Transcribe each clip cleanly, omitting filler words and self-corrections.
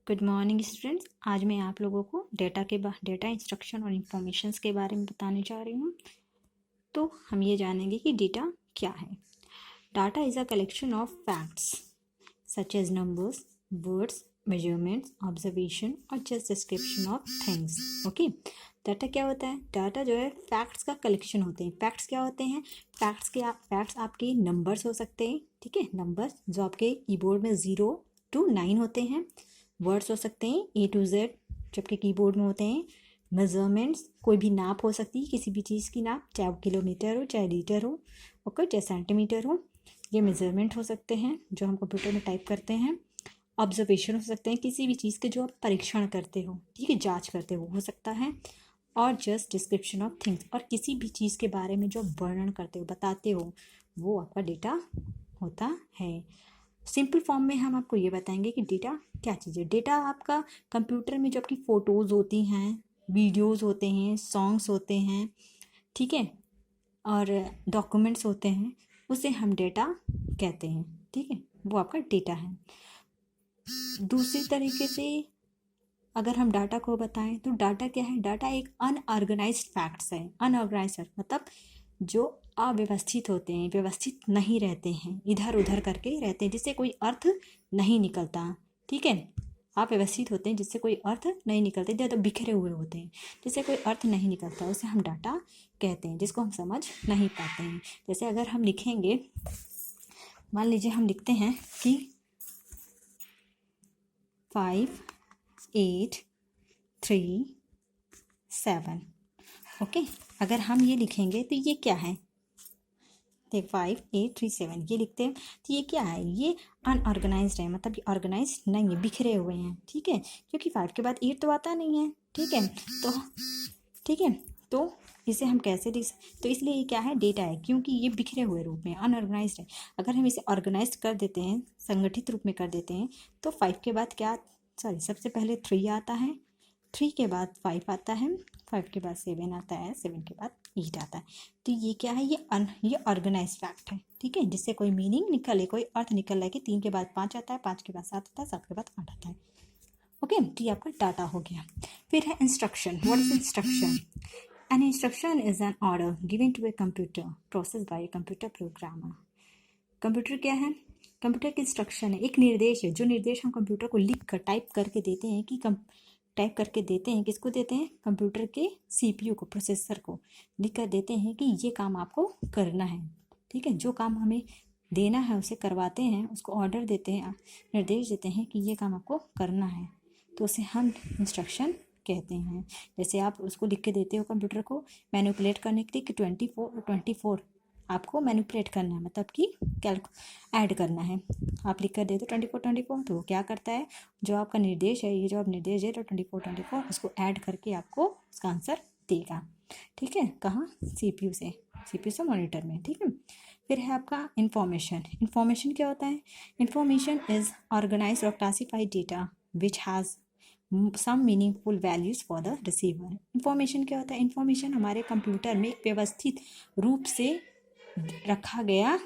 Good morning students. आज मैं आप लोगों को डेटा इंस्ट्रक्शन और इंफॉर्मेशंस के बारे में बताने जा रही हूँ। तो हम ये जानेंगे कि डेटा क्या है। Data is a collection of facts such as numbers, words, measurements, observation और just description of things. Okay, data क्या होता है? डाटा जो है फैक्ट्स का कलेक्शन होते हैं। फैक्ट्स क्या होते हैं? फैक्ट्स आपके नंबर्स हो सकते हैं, ठीक है, नंबर्स जो आपके कीबोर्ड में 0 to 9 होते हैं। वर्ड्स हो सकते हैं A to Z जो आपके कीबोर्ड में होते हैं। मेजरमेंट्स, कोई भी नाप हो सकती है, किसी भी चीज़ की नाप, चाहे वो किलोमीटर हो, चाहे लीटर हो, ओके, चाहे सेंटीमीटर हो, ये मेजरमेंट हो सकते हैं जो हम कंप्यूटर में टाइप करते हैं। ऑब्जर्वेशन हो सकते हैं, किसी भी चीज़ के जो आप परीक्षण करते हो, ठीक है, जांच करते हो सकता है। और जस्ट डिस्क्रिप्शन ऑफ थिंग्स, और किसी भी चीज़ के बारे में जो वर्णन करते हो, बताते हो, वो आपका डेटा होता है। सिंपल फॉर्म में हम आपको ये बताएंगे कि डेटा क्या चीज़ है। डेटा आपका कंप्यूटर में जो आपकी फ़ोटोज़ होती हैं, वीडियोज़ होते हैं, सॉन्ग्स होते हैं, ठीक है, और डॉक्यूमेंट्स होते हैं, उसे हम डेटा कहते हैं, ठीक है, वो आपका डेटा है। दूसरी तरीके से अगर हम डाटा को बताएं तो डाटा क्या है? डाटा एक अनऑर्गेनाइज्ड फैक्ट्स है। अनऑर्गेनाइज्ड फैक्ट मतलब जो अव्यवस्थित होते हैं, व्यवस्थित नहीं रहते हैं, इधर उधर करके रहते हैं, जिससे कोई अर्थ नहीं निकलता, ठीक है। अव्यवस्थित होते हैं जिससे कोई अर्थ नहीं निकलते, ज़्यादा बिखरे हुए होते हैं, जिससे कोई अर्थ नहीं निकलता, उसे हम डाटा कहते हैं, जिसको हम समझ नहीं पाते हैं। जैसे अगर हम लिखेंगे, मान लीजिए हम लिखते हैं कि 5 8 3 7, ओके। अगर हम ये लिखेंगे तो ये क्या है? 5 8 3 7 ये लिखते हैं तो ये क्या है? ये अनऑर्गेनाइज्ड है, मतलब ये ऑर्गेनाइज नहीं है, बिखरे हुए हैं, ठीक है, क्योंकि 5 के बाद 8 तो आता नहीं है, ठीक है। तो ठीक है, तो इसे हम कैसे लिख, तो इसलिए ये क्या है? डेटा है, क्योंकि ये बिखरे हुए रूप में अनऑर्गेनाइज्ड है। अगर हम इसे ऑर्गेनाइज कर देते हैं, संगठित रूप में कर देते हैं, तो 5 के बाद क्या, सॉरी, सबसे पहले 3 आता है, 3 के बाद 5 आता है, 5 के बाद 7 आता है, 7 के बाद 8 आता है। तो ये क्या है? ये ऑर्गेनाइज फैक्ट है, ठीक है, जिससे कोई मीनिंग निकले, कोई अर्थ निकल रहा है कि 3 के बाद 5 आता है, 5 के बाद 7 आता है, 7 के बाद 8 आता है, ओके। तो ये आपका डाटा हो गया। फिर है instruction. What is instruction? An instruction is an order given to a computer process by a computer programmer. Computer क्या है? कंप्यूटर की इंस्ट्रक्शन है, एक निर्देश है, जो निर्देश हम कंप्यूटर को लिख कर टाइप करके देते हैं किसको देते हैं? कंप्यूटर के CPU को, प्रोसेसर को लिख कर देते हैं कि ये काम आपको करना है, ठीक है। जो काम हमें देना है उसे करवाते हैं, उसको ऑर्डर देते हैं, निर्देश देते हैं कि ये काम आपको करना है, तो उसे हम इंस्ट्रक्शन कहते हैं। जैसे आप उसको लिख के देते हो कंप्यूटर को मैनिपुलेट करने के लिए कि 24 आपको मैनिपुलेट करना है, मतलब कि ऐड करना है। आप लिख कर देते हो 24 तो वो क्या करता है? जो आपका निर्देश है, ये जो आप निर्देश दे रहे हो 24 उसको ऐड करके आपको उसका आंसर देगा, ठीक है। कहाँ? CPU से मॉनिटर में, ठीक है। फिर है आपका इंफॉर्मेशन। इंफॉर्मेशन क्या होता है? इंफॉर्मेशन इज ऑर्गेनाइज और classified data which has some meaningful values for the receiver. Information क्या होता है? इंफॉर्मेशन हमारे कंप्यूटर में एक व्यवस्थित रूप से रखा गया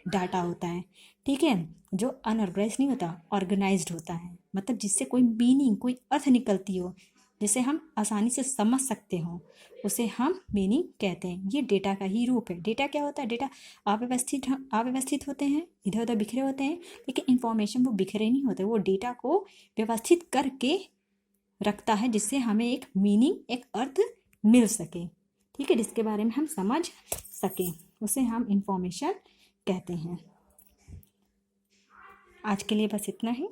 डाटा होता है, ठीक है, जो अनऑर्गेनाइज नहीं होता, ऑर्गेनाइज्ड होता है, मतलब जिससे कोई मीनिंग, कोई अर्थ निकलती हो, जिसे हम आसानी से समझ सकते हो, उसे हम मीनिंग कहते हैं। ये डेटा का ही रूप है। डेटा क्या होता है? डेटा अव्यवस्थित होते हैं, इधर उधर बिखरे होते हैं, लेकिन इंफॉर्मेशन वो बिखरे नहीं होते, वो डेटा को व्यवस्थित करके रखता है, जिससे हमें एक मीनिंग, एक अर्थ मिल सके, ठीक है, जिसके बारे में हम समझ सकें, उसे हम इंफॉर्मेशन कहते हैं। आज के लिए बस इतना ही।